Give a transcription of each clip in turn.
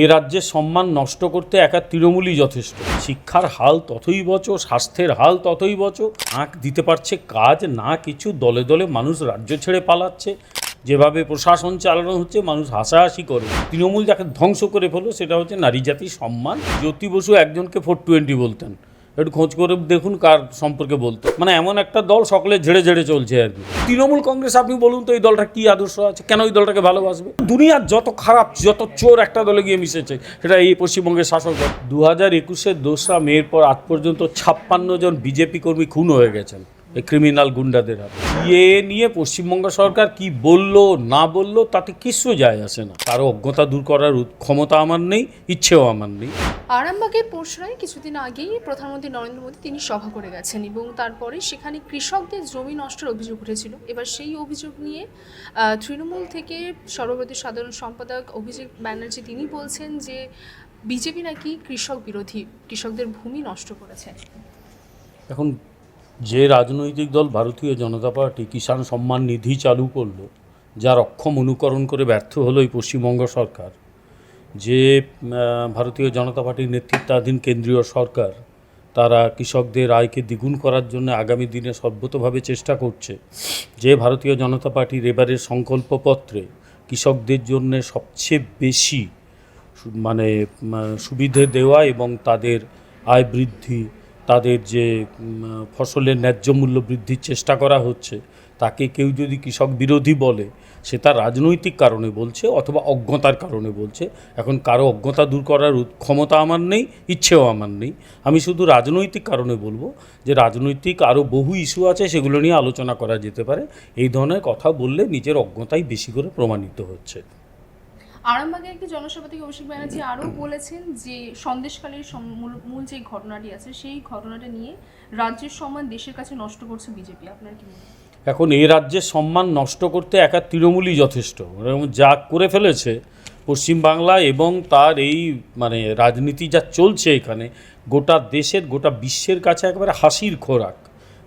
এই রাজ্যের সম্মান নষ্ট করতে একা তৃণমূলই যথেষ্ট। শিক্ষার হাল ততই বচো, স্বাস্থ্যের হাল ততই বচো, আঁক দিতে পারছে কাজ না কিছু, দলে দলে মানুষ রাজ্য ছেড়ে পালাচ্ছে, যেভাবে প্রশাসন চালানো হচ্ছে মানুষ হাসাহাসি করে। তৃণমূল যাকে ধ্বংস করে ফেলো সেটা হচ্ছে নারী জাতির সম্মান। জ্যোতি বসু একজনকে 420 বলতেন, একটু খোঁজ করে দেখুন কার সম্পর্কে বলতে। মানে এমন একটা দল সকলে ঝেড়ে ঝেড়ে চলছে আর কি। তৃণমূল কংগ্রেস, আপনি বলুন তো এই দলটা কি আদর্শ আছে, কেন এই দলটাকে ভালোবাসবে? দুনিয়ার যত খারাপ যত চোর একটা দলে গিয়ে মিশেছে, সেটা এই পশ্চিমবঙ্গের শাসক দল। 2021-এর 2রা মের পর আজ পর্যন্ত 56 জন বিজেপি কর্মী খুন হয়ে গেছেন এই ক্রিমিনাল গুন্ডাদের হাতে। নিয়ে পশ্চিমবঙ্গ সরকার কি বললো না বললো তাতে কিছু যায় আসে না। কারো অজ্ঞতা দূর করার ক্ষমতা আমার নেই, ইচ্ছেও আমার নেই। আরামবাগের পোশরায় কিছুদিন আগেই প্রধানমন্ত্রী নরেন্দ্র মোদী তিনি সভা করে গেছেন এবং তারপরে সেখানে কৃষকদের জমি নষ্টের অভিযোগ উঠেছিল। এবার সেই অভিযোগ নিয়ে তৃণমূল থেকে সর্বভারতীয় সাধারণ সম্পাদক অভিষেক ব্যানার্জি তিনি বলছেন যে বিজেপি নাকি কৃষক বিরোধী, কৃষকদের ভূমি নষ্ট করেছে। এখন যে রাজনৈতিক দল ভারতীয় জনতা পার্টি কিষাণ সম্মান নিধি চালু করলো, যার অক্ষম অনুকরণ করে ব্যর্থ হলো এই পশ্চিমবঙ্গ সরকার, যে ভারতীয় জনতা পার্টির নেতৃত্বাধীন কেন্দ্রীয় সরকার তারা কৃষকদের আয়কে দ্বিগুণ করার জন্য আগামী দিনে সর্বতভাবে চেষ্টা করছে, যে ভারতীয় জনতা পার্টির এবারের সংকল্পপত্রে কৃষকদের জন্য সবচেয়ে বেশি সুবিধে দেওয়া এবং তাদের আয় বৃদ্ধি, তাদের যে ফসলের ন্যায্য মূল্য বৃদ্ধির চেষ্টা করা হচ্ছে, তাকে কেউ যদি কৃষক বিরোধী বলে সে তার রাজনৈতিক কারণে বলছে অথবা অজ্ঞতার কারণে বলছে। এখন কারো অজ্ঞতা দূর করার ক্ষমতা আমার নেই, ইচ্ছেও আমার নেই। আমি শুধু রাজনৈতিক কারণে বলবো যে রাজনৈতিক আরও বহু ইস্যু আছে, সেগুলো নিয়ে আলোচনা করা যেতে পারে। এই ধরনের কথা বললে নিজের অজ্ঞতাই বেশি করে প্রমাণিত হচ্ছে। আরামবাগের একটি জনসভা থেকে অভিষেক ব্যানার্জি আরও বলেছেন যে সন্দেশখালীর মূল যে ঘটনাটি আছে সেই ঘটনাটা নিয়ে রাজ্যের সম্মান দেশের কাছে নষ্ট করছে বিজেপি। আপনার কি মনে হয়? এখন এই রাজ্যের সম্মান নষ্ট করতে একা তৃণমূলই যথেষ্ট। যা করে ফেলেছে পশ্চিমবাংলা এবং তার এই রাজনীতি যা চলছে এখানে, গোটা দেশের গোটা বিশ্বের কাছে একেবারে হাসির খোরাক।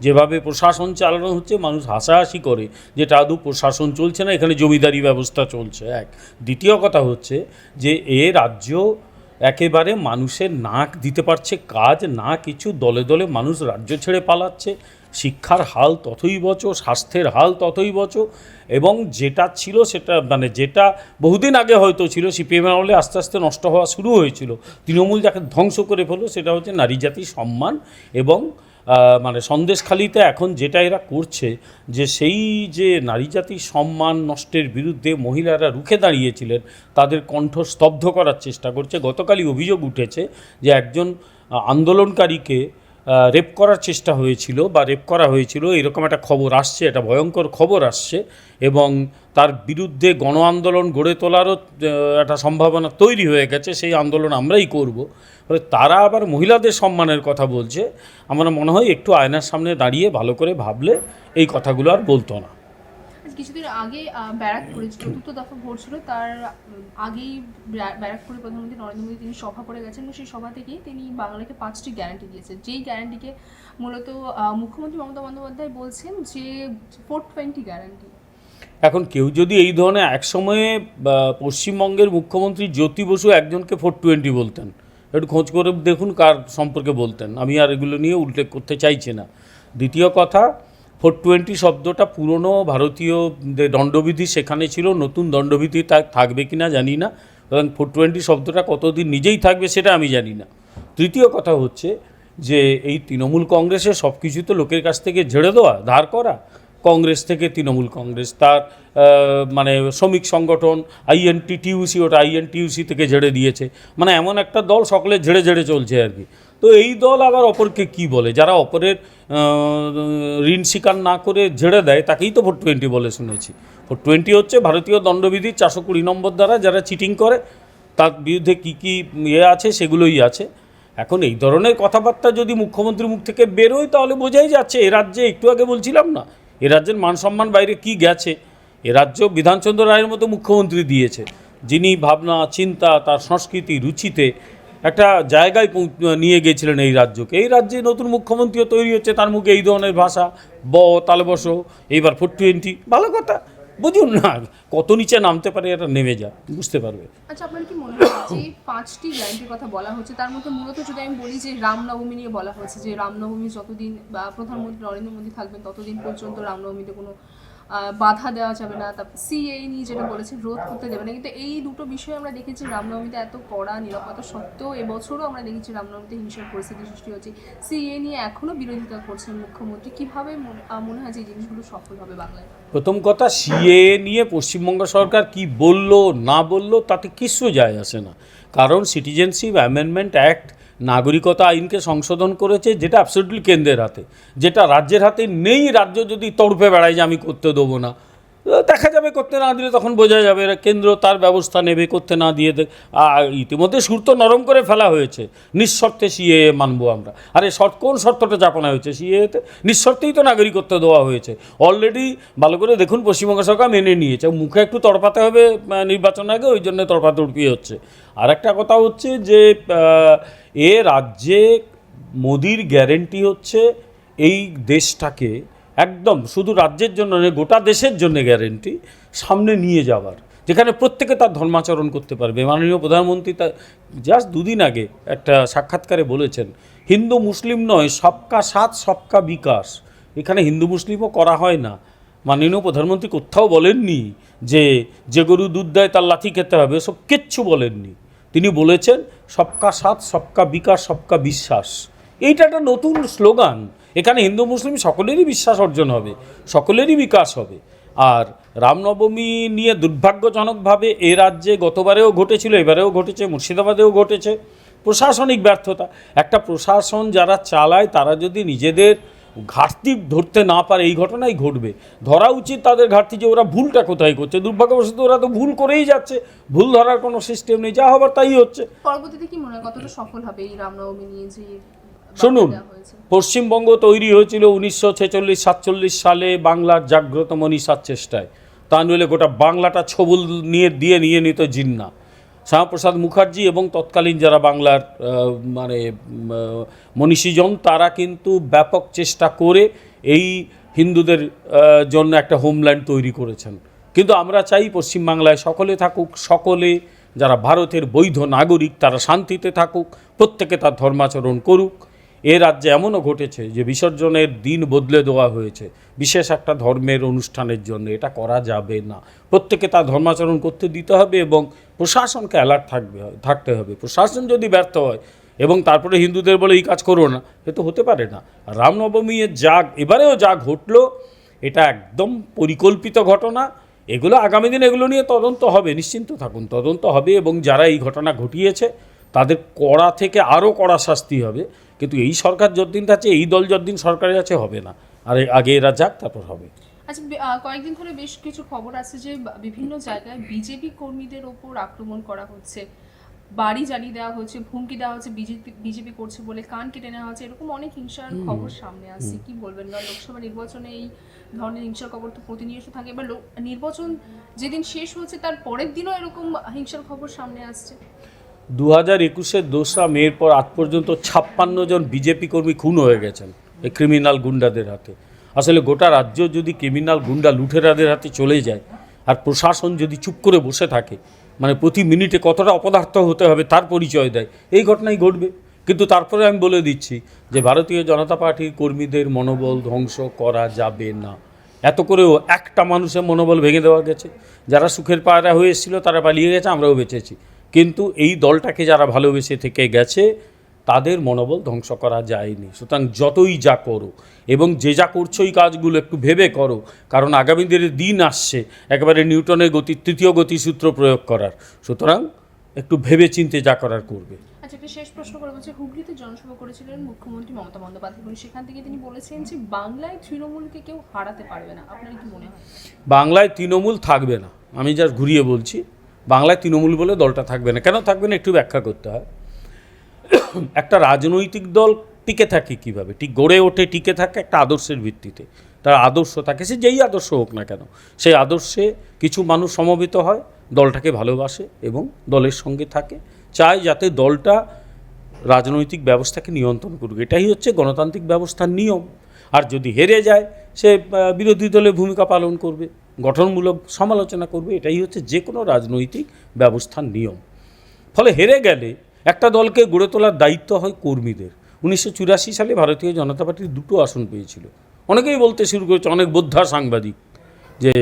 যেভাবে প্রশাসন চালানো হচ্ছে মানুষ হাসাহাসি করে, যেটা আদৌ প্রশাসন চলছে না, এখানে জমিদারি ব্যবস্থা চলছে। দ্বিতীয় কথা হচ্ছে যে এ রাজ্য একেবারে মানুষের নাক দিতে পারছে কাজ না কিছু, দলে দলে মানুষ রাজ্য ছেড়ে পালাচ্ছে। শিক্ষার হাল ততই বচো, স্বাস্থ্যের হাল ততই বচো, এবং যেটা ছিল সেটা যেটা বহুদিন আগে হয়তো ছিল, সিপিএম আমলে আস্তে আস্তে নষ্ট হওয়া শুরু হয়েছিল, তৃণমূল যাকে ধ্বংস করে ফেলো সেটা হচ্ছে নারী জাতির সম্মান। এবং সন্দেশখালিতে এখন যেটা এরা করছে, যে সেই যে নারী জাতির সম্মান নষ্টের বিরুদ্ধে মহিলারা রুখে দাঁড়িয়েছিলেন, তাদের কণ্ঠ স্তব্ধ করার চেষ্টা করছে। গতকালই অভিযোগ উঠেছে যে একজন আন্দোলনকারীকে রেপ করার চেষ্টা হয়েছিল বা রেপ করা হয়েছিল, এরকম একটা খবর আসছে, একটা ভয়ঙ্কর খবর আসছে, এবং তার বিরুদ্ধে গণ আন্দোলন গড়ে তোলারও একটা সম্ভাবনা তৈরি হয়ে গেছে। সেই আন্দোলন আমরাই করব। তারা আবার মহিলাদের সম্মানের কথা বলছে। আমার মনে হয় একটু আয়নার সামনে দাঁড়িয়ে ভালো করে ভাবলে এই কথাগুলো আর বলতো না। কিছুদিন আগে ব্যারাকপুরে ৪র্থ দফা ভোট ছিল, তার আগেই ব্যারাকপুরে প্রধানমন্ত্রী নরেন্দ্র মোদী তিনি সভা করে গেছেন এবং সেই সভা থেকেই তিনি বাংলাকে 5টি গ্যারান্টি দিয়েছেন, যেই গ্যারান্টিকে মূলত মুখ্যমন্ত্রী মমতা বন্দ্যোপাধ্যায় বলছেন যে 420 গ্যারান্টি। এখন কেউ যদি এই ধরনের, একসময়ে পশ্চিমবঙ্গের মুখ্যমন্ত্রী জ্যোতি বসু একজনকে 420 বলতেন, একটু খোঁজ করে দেখুন কার সম্পর্কে বলতেন। আমি আর এগুলো নিয়ে উল্লেখ করতে চাইছি না। দ্বিতীয় কথা, 420 শব্দটা পুরনো ভারতীয় দণ্ডবিধি সেখানে ছিল, নতুন দণ্ডবিধি থাকবে কি না জানি না, এবং 420 শব্দটা কতদিন নিজেই থাকবে সেটা আমি জানি না। তৃতীয় কথা হচ্ছে যে এই তৃণমূল কংগ্রেসের সব কিছু তো লোকের কাছ থেকে ঝেড়ে দেওয়া, ধার করা। কংগ্রেস থেকে তৃণমূল কংগ্রেস, তার শ্রমিক সংগঠন INTTUC, ওটা INTUC থেকে ঝেড়ে দিয়েছে। এমন একটা দল সকলে ঝেড়ে ঝেড়ে চলছে আর কি। তো এই দল আবার অপরকে কি বলে, যারা অপরের ঋণ স্বীকার না করে ঝেড়ে দেয় তাকেই তো 420 বলে শুনেছি। 420 হচ্ছে ভারতীয় দণ্ডবিধির 420 নম্বর দ্বারা যারা চিটিং করে তার বিরুদ্ধে কী কী আছে সেগুলোই আছে। এখন এই ধরনের কথাবার্তা যদি মুখ্যমন্ত্রীর মুখ থেকে বেরোয় তাহলে বোঝাই যাচ্ছে এ রাজ্যে, একটু আগে বলছিলাম না, এ রাজ্যের মান সম্মান বাইরে কি গেছে। এ রাজ্য বিধানচন্দ্র রায়ের মতো মুখ্যমন্ত্রী দিয়েছে, যিনি ভাবনা চিন্তা তার সংস্কৃতি রুচিতে একটা জায়গায় নিয়ে গিয়েছিলেন এই রাজ্যকে। এই রাজ্যে নতুন মুখ্যমন্ত্রীও তৈরি হচ্ছে, তার মুখে এই ধরনের ভাষা, তালে বসো, এইবার 420, ভালো কথা। বুঝুন না কত নিচে নামতে পারে, এটা নেমে যা বুঝতে পারবে। আচ্ছা, আপনার কি মনে হয় যে 5টি গ্যারান্টির কথা বলা হচ্ছে, তার মধ্যে মূলত যদি আমি বলি যে রামনবমী নিয়ে বলা হয়েছে, যে রামনবমী যতদিন বা প্রধানমন্ত্রী নরেন্দ্র মোদী থাকবেন ততদিন পর্যন্ত রামনবমীতে কোনো বাধা দেওয়া যাবে না, তারপর সিএএ নিয়ে যেটা বলেছে রোধ করতে দেবে না, কিন্তু এই দুটো বিষয়ে আমরা দেখেছি রামনবমীতে এত কড়া নিরাপত্তা সত্ত্বেও এবছরও আমরা দেখেছি রামনবমীতে হিংসার পরিস্থিতি সৃষ্টি হচ্ছে। সিএএ নিয়ে এখনও বিরোধিতা করছেন মুখ্যমন্ত্রী। কীভাবে মনে হয় যে এই জিনিসগুলো সফল হবে বাংলায়? প্রথম কথা, সিএএ নিয়ে পশ্চিমবঙ্গ সরকার কি বললো না বললো তাতে কিছু যায় আসে না, কারণ সিটিজেনশিপ অ্যামেন্ডমেন্ট অ্যাক্ট নাগরিকতা আইনকে সংশোধন করেছে, যেটা অ্যাবসলিউটলি কেন্দ্রের হাতে, যেটা রাজ্যের হাতে নেই। রাজ্য যদি তড়পে বেড়ায় যে আমি করতে দেবো না, দেখা যাবে, করতে না দিলে তখন বোঝা যাবে কেন্দ্র তার ব্যবস্থা নেবে, করতে না দিয়ে ইতিমধ্যে সুর তো নরম করে ফেলা হয়েছে, নিঃশর্তে সিএএ মানবো আমরা। আরে কোন শর্তটা চাপানো হয়েছে সিএএতে? নিঃশর্তেই তো নাগরিকত্ব দেওয়া হয়েছে অলরেডি। ভালো করে দেখুন, পশ্চিমবঙ্গ সরকার মেনে নিয়েছে, মুখে একটু তড়পাতে হবে নির্বাচন আগে, ওই জন্য তড়পাতড়পি হচ্ছে। আর একটা কথা হচ্ছে যে এ রাজ্যে মোদির গ্যারেন্টি হচ্ছে এই দেশটাকে একদম শুধু রাজ্যের জন্য নয়, গোটা দেশের জন্য গ্যারেন্টি সামনে নিয়ে যাওয়ার, যেখানে প্রত্যেকে তার ধর্মাচরণ করতে পারবে। মাননীয় প্রধানমন্ত্রী তা জাস্ট দুদিন আগে একটা সাক্ষাৎকারে বলেছেন, হিন্দু মুসলিম নয়, সবকা সাথ সবকা বিকাশ। এখানে হিন্দু মুসলিমও করা হয় না। মাননীয় প্রধানমন্ত্রী কোথাও বলেননি যে গরু দুধ দেয় তার লাথি খেতে হবে, সব কিচ্ছু বলেননি। তিনি বলেছেন সবকা সাথ সবকা বিকাশ সবকা বিশ্বাস। এইটা একটা নতুন স্লোগান। এখানে হিন্দু মুসলিম সকলেরই বিশ্বাস অর্জন হবে, সকলেরই বিকাশ হবে। আর রামনবমী নিয়ে দুর্ভাগ্যজনকভাবে এ রাজ্যে গতবারেও ঘটেছিল, এবারেও ঘটেছে, মুর্শিদাবাদেও ঘটেছে প্রশাসনিক ব্যর্থতা। একটা প্রশাসন যারা চালায় তারা যদি নিজেদের ঘাটতি ধরতে না পারে, এই ঘটনাই ঘটবে। ধরা উচিত তাদের ঘাটতি, যে ওরা ভুলটা কোথায় করছে। দুর্ভাগ্যবশত ওরা তো ভুল করেই যাচ্ছে, ভুল ধরার কোনো সিস্টেম নেই, যা হবার তাই হচ্ছে। পরবর্তীতে কি মনে হয় কতটা সফল হবে এই রামনবমী নিয়ে যে? শুনুন, পশ্চিমবঙ্গ তৈরি হয়েছিল 1946-47 সালে বাংলার জাগ্রত মনীষার চেষ্টায়। তা নইলে গোটা বাংলাটা ছবল নিয়ে নিত জিন্না। শ্যামাপ্রসাদ মুখার্জি এবং তৎকালীন যারা বাংলার মনীষীজন, তারা কিন্তু ব্যাপক চেষ্টা করে এই হিন্দুদের জন্য একটা হোমল্যান্ড তৈরি করেছেন। কিন্তু আমরা চাই পশ্চিমবাংলায় সকলে থাকুক, সকলে যারা ভারতের বৈধ নাগরিক তারা শান্তিতে থাকুক, প্রত্যেকে তার ধর্মাচরণ করুক। এ রাজ্যে এমনও ঘটেছে যে বিসর্জনের দিন বদলে দেওয়া হয়েছে বিশেষ একটা ধর্মের অনুষ্ঠানের জন্য। এটা করা যাবে না, প্রত্যেকে তার ধর্মাচরণ করতে দিতে হবে এবং প্রশাসনকে অ্যালার্ট থাকতে হবে। প্রশাসন যদি ব্যর্থ হয় এবং তারপরে হিন্দুদের বলে এই কাজ করো না, এ তো হতে পারে না। রামনবমী এবারেও যা ঘটলো, এটা একদম পরিকল্পিত ঘটনা। এগুলো আগামী দিন এগুলো নিয়ে তদন্ত হবে, নিশ্চিন্ত থাকুন, তদন্ত হবে এবং যারা এই ঘটনা ঘটিয়েছে তাদের কড়া থেকে আরও কড়া শাস্তি হবে। কিন্তু এই সরকার যতদিন আছে, এই দল যতদিন সরকারে আছে, হবে না। আর আগে এরা যাক, তারপর হবে। আচ্ছা, কয়েকদিন ধরে বেশ কিছু খবর আছে যে বিভিন্ন জায়গায় বিজেপি কর্মীদের ওপর আক্রমণ করা হচ্ছে, বাড়ি জ্বালিয়ে দেওয়া হচ্ছে, হুমকি দেওয়া হচ্ছে, বিজেপি করছে বলে কান কেটে নেওয়া হচ্ছে, এরকম অনেক হিংসার খবর সামনে আসছে। কি বলবেন? কারণ লোকসভা নির্বাচনে এই ধরনের হিংসার খবর তো প্রতিনিয়ত থাকে। এবার নির্বাচন যেদিন শেষ হচ্ছে তার পরের দিনও এরকম হিংসার খবর সামনে আসছে। 2021-এর 2রা মের পর আজ পর্যন্ত 56 জন বিজেপি কর্মী খুন হয়ে গেছেন এই ক্রিমিনাল গুন্ডাদের হাতে। আসলে গোটা রাজ্য যদি ক্রিমিনাল গুন্ডা লুঠেরাদের হাতে চলে যায় আর প্রশাসন যদি চুপ করে বসে থাকে, মানে প্রতি মিনিটে কতটা অপদার্থ হতে হবে তার পরিচয় দেয়, এই ঘটনাই ঘটবে। কিন্তু তারপরে আমি বলে দিচ্ছি যে ভারতীয় জনতা পার্টির কর্মীদের মনোবল ধ্বংস করা যাবে না। এত করেও একটা মানুষের মনোবল ভেঙে দেওয়া গেছে। যারা সুখের পায়রা হয়ে এসেছিল তারা পালিয়ে গেছে, আমরাও বেঁচেছি। কিন্তু এই দলটাকে যারা ভালোবেসে থেকে গেছে তাদের মনোবল ধ্বংস করা যায়নি। সুতরাং যতই যা করো এবং যে যা করছো এই কাজগুলো একটু ভেবে করো, কারণ আগামী দিন আসছে একেবারে নিউটনের তৃতীয় গতিসূত্র প্রয়োগ করার। সুতরাং একটু ভেবে চিন্তে যা করার করবে। আচ্ছা, একটা শেষ প্রশ্ন করে বলছে, হুগলিতে জনসভা করেছিলেন মুখ্যমন্ত্রী মমতা বন্দ্যোপাধ্যায় এবং সেখান থেকে তিনি বলেছেন যে বাংলায় তৃণমূলকে কেউ হারাতে পারবে না। আপনার কি মনে হয়? বাংলায় তৃণমূল থাকবে না। আমি জাস্ট ঘুরিয়ে বলছি, বাংলায় তৃণমূল বলে দলটা থাকবে না। কেন থাকবে না একটু ব্যাখ্যা করতে হয়। একটা রাজনৈতিক দল টিকে থাকে কীভাবে? গড়ে ওঠে, টিকে থাকে একটা আদর্শের ভিত্তিতে। তার আদর্শ থাকে, সে যেই আদর্শ হোক না কেন, সেই আদর্শে কিছু মানুষ সমবেত হয়, দলটাকে ভালোবাসে এবং দলের সঙ্গে থাকে, চায় যাতে দলটা রাজনৈতিক ব্যবস্থাকে নিয়ন্ত্রণ করুক। এটাই হচ্ছে গণতান্ত্রিক ব্যবস্থার নিয়ম। আর যদি হেরে যায় সে বিরোধী দলের ভূমিকা পালন করবে, গঠনমূলক সমালোচনা করবে, এটাই হচ্ছে যে কোনো রাজনৈতিক ব্যবস্থার নিয়ম। ফলে হেরে গেলে একটা দলকে গড়ে তোলার দায়িত্ব হয় কর্মীদের। 1984 সালে ভারতীয় জনতা পার্টি 2টো আসন পেয়েছিল। অনেকেই বলতে শুরু করেছে, অনেক বোদ্ধা সাংবাদিক, যে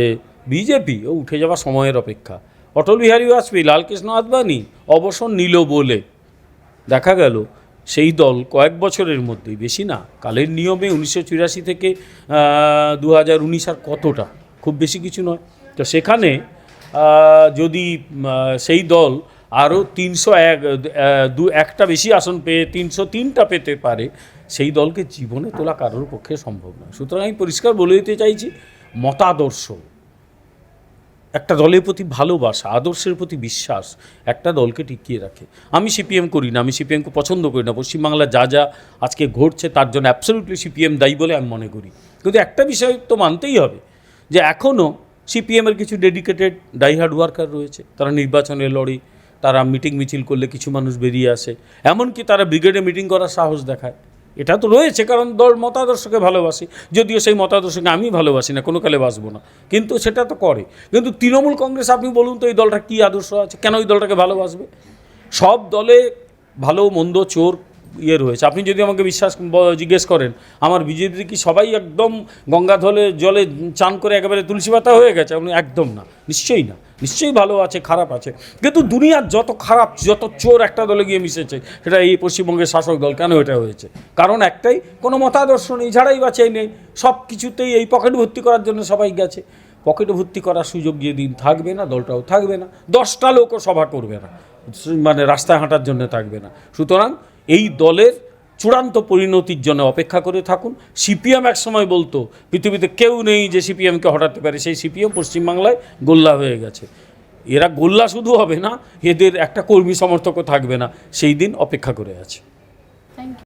বিজেপি ও উঠে যাওয়া সময়ের অপেক্ষা। অটল বিহারী বাজপেয়ী, লালকৃষ্ণ আদবানি অবসর নিল বলে দেখা গেল সেই দল কয়েক বছরের মধ্যেই, বেশি না, কালের নিয়মে 1984 থেকে 2019 আর কতটা, খুব বেশি কিছু নয়। তো সেখানে যদি সেই দল আরও 301টা বেশি আসন পেয়ে 303টা পেতে পারে, সেই দলকে জীবনে তোলা কারোর পক্ষে সম্ভব নয়। সুতরাং আমি পরিষ্কার বলে দিতে চাইছি, মতাদর্শ, একটা দলের প্রতি ভালোবাসা, আদর্শের প্রতি বিশ্বাস একটা দলকে টিকিয়ে রাখে। আমি সিপিএম করি না, আমি সিপিএমকে পছন্দ করি না। পশ্চিমবাংলায় যা যা আজকে ঘটছে তার জন্য অ্যাবসলিউটলি সিপিএম দায়ী বলে আমি মনে করি। কিন্তু একটা বিষয় তো মানতেই হবে, যে এখনও সিপিএমের কিছু ডেডিকেটেড ডাইহার্ড ওয়ার্কার রয়েছে, তারা নির্বাচনে লড়ে, তারা মিটিং মিছিল করলে কিছু মানুষ বেরিয়ে আসে, এমনকি তারা ব্রিগেডে মিটিং করার সাহস দেখায়। এটা তো রয়েছে, কারণ দল মতাদর্শকে ভালোবাসি, যদিও সেই মতাদর্শকে আমি ভালোবাসি না, কোনো কালে বাসবো না, কিন্তু সেটা তো করে। কিন্তু তৃণমূল কংগ্রেস, আপনি বলুন তো এই দলটা কী আদর্শ আছে, কেন এই দলটাকে ভালোবাসবে? সব দলে ভালো মন্দ চোর রয়েছে। আপনি যদি আমাকে জিজ্ঞেস করেন, আমার বিজেপি কি সবাই একদম গঙ্গা জলে চান করে একেবারে তুলসী পাতা হয়ে গেছে? আপনি একদম না, নিশ্চয়ই না, নিশ্চয়ই ভালো আছে, খারাপ আছে। কিন্তু দুনিয়ার যত খারাপ, যত চোর একটা দলে গিয়ে মিশেছে, সেটা এই পশ্চিমবঙ্গের শাসক দল। কেন এটা হয়েছে? কারণ একটাই, কোনো মতাদর্শ নেই, ঝাড়াই বাছাই নেই, সব কিছুতেই এই পকেট ভর্তি করার জন্য সবাই গেছে। পকেটে ভর্তি করার সুযোগ যেদিন থাকবে না, দলটাও থাকবে না, 10টা লোকও সভা করবে না, মানে রাস্তায় হাঁটার জন্য থাকবে না। সুতরাং এই দলের চূড়ান্ত পরিণতির জন্য অপেক্ষা করে থাকুন। সিপিএম এক সময় বলতো পৃথিবীতে কেউ নেই যে সিপিএমকে হটাতে পারে, সেই সিপিএম পশ্চিমবাংলায় গোল্লা হয়ে গেছে। এরা গোল্লা শুধু হবে না, এদের একটা কর্মী সমর্থকও থাকবে না, সেই দিন অপেক্ষা করে আছে। Thank you.